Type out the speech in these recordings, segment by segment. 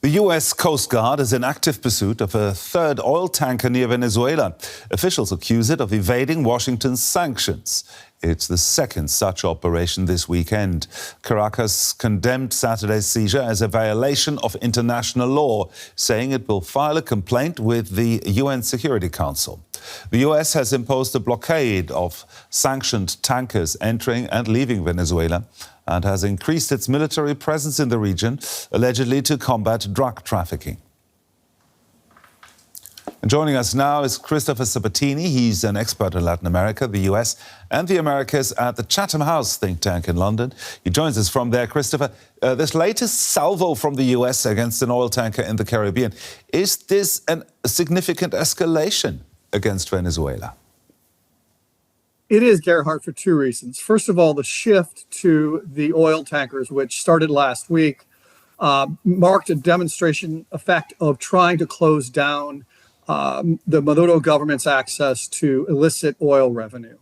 The U.S. Coast Guard is in active pursuit of a third oil tanker near Venezuela. Officials accuse it of evading Washington's sanctions. It's the second such operation this weekend. Caracas condemned Saturday's seizure as a violation of international law, saying it will file a complaint with the UN Security Council. The U.S. has imposed a blockade of sanctioned tankers entering and leaving Venezuela and has increased its military presence in the region, allegedly to combat drug trafficking. And joining us now is Christopher Sabatini. He's an expert in Latin America, the US and the Americas at the Chatham House think tank in London. He joins us from there. Christopher, this latest salvo from the US against an oil tanker in the Caribbean, is this a significant escalation against Venezuela? It is, Gerhard, for two reasons. First of all, the shift to the oil tankers, which started last week, marked a demonstration effect of trying to close down the Maduro government's access to illicit oil revenue.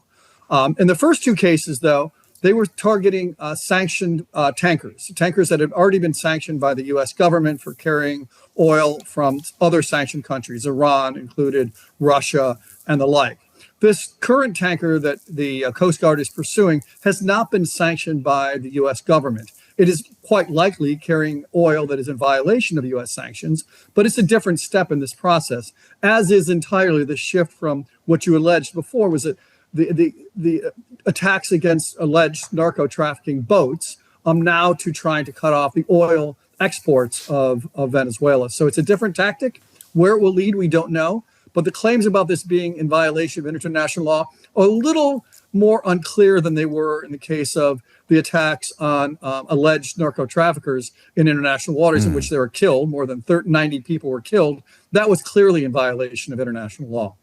In the first two cases, though, they were targeting sanctioned tankers that had already been sanctioned by the U.S. government for carrying oil from other sanctioned countries, Iran included, Russia, and the like. This current tanker that the Coast Guard is pursuing has not been sanctioned by the U.S. government. It is quite likely carrying oil that is in violation of U.S. sanctions, but it's a different step in this process, as is entirely the shift from what you alleged before was that the attacks against alleged narco-trafficking boats now to trying to cut off the oil exports of Venezuela. So it's a different tactic. Where it will lead, we don't know. But the claims about this being in violation of international law are a little more unclear than they were in the case of the attacks on alleged narco-traffickers in international waters in which they were killed. More than 90 people were killed. That was clearly in violation of international law.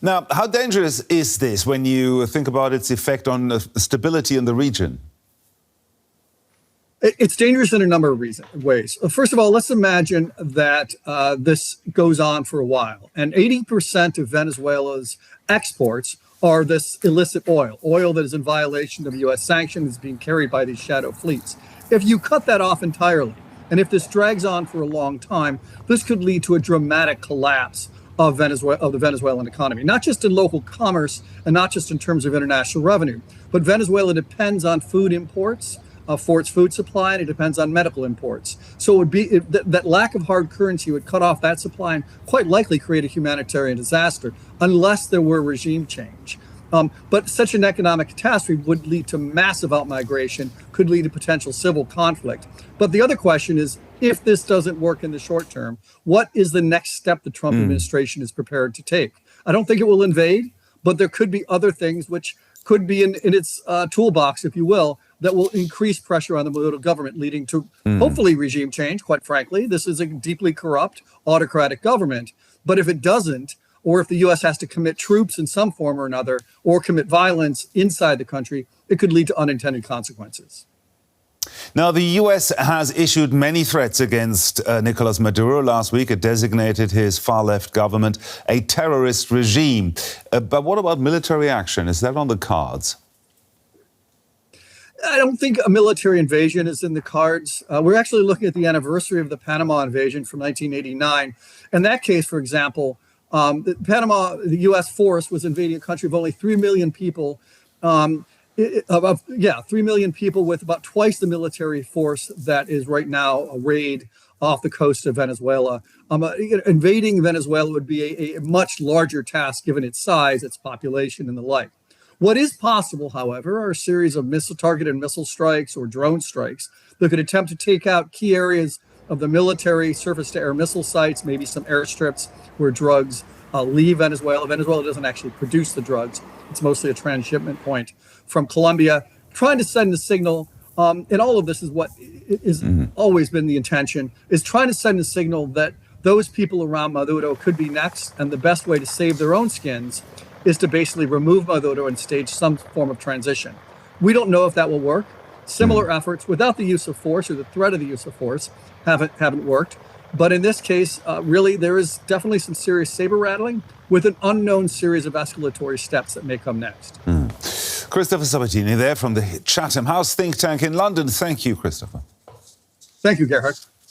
Now, how dangerous is this when you think about its effect on stability in the region? It's dangerous in a number of ways. First of all, let's imagine that this goes on for a while, and 80% of Venezuela's exports are this illicit oil that is in violation of U.S. sanctions, being carried by these shadow fleets. If you cut that off entirely, and if this drags on for a long time, this could lead to a dramatic collapse of the Venezuelan economy, not just in local commerce and not just in terms of international revenue, but Venezuela depends on food imports for its food supply, and it depends on medical imports. So it would be that lack of hard currency would cut off that supply and quite likely create a humanitarian disaster unless there were regime change. But such an economic catastrophe would lead to massive outmigration, could lead to potential civil conflict. But the other question is, if this doesn't work in the short term, what is the next step the Trump administration is prepared to take? I don't think it will invade, but there could be other things which could be in its toolbox, if you will, that will increase pressure on the Maduro government, leading to hopefully regime change, quite frankly. This is a deeply corrupt, autocratic government. But if it doesn't, or if the U.S. has to commit troops in some form or another, or commit violence inside the country, it could lead to unintended consequences. Now, the U.S. has issued many threats against Nicolas Maduro. Last week, it designated his far-left government a terrorist regime. But what about military action? Is that on the cards? I don't think a military invasion is in the cards. We're actually looking at the anniversary of the Panama invasion from 1989. In that case, for example, the U.S. force was invading a country of only 3 million people. 3 million people with about twice the military force that is right now arrayed off the coast of Venezuela. Invading Venezuela would be a much larger task given its size, its population, and the like. What is possible, however, are a series of targeted missile strikes or drone strikes that could attempt to take out key areas of the military surface-to-air missile sites, maybe some airstrips where drugs leave Venezuela. Venezuela doesn't actually produce the drugs. It's mostly a transshipment point from Colombia, trying to send a signal. And all of this is what is always been the intention, is trying to send a signal that those people around Maduro could be next, and the best way to save their own skins is to basically remove Maduro and stage some form of transition. We don't know if that will work. Similar efforts without the use of force or the threat of the use of force haven't worked. But in this case, really, there is definitely some serious saber rattling with an unknown series of escalatory steps that may come next. Christopher Sabatini there from the Chatham House think tank in London. Thank you, Christopher. Thank you, Gerhard.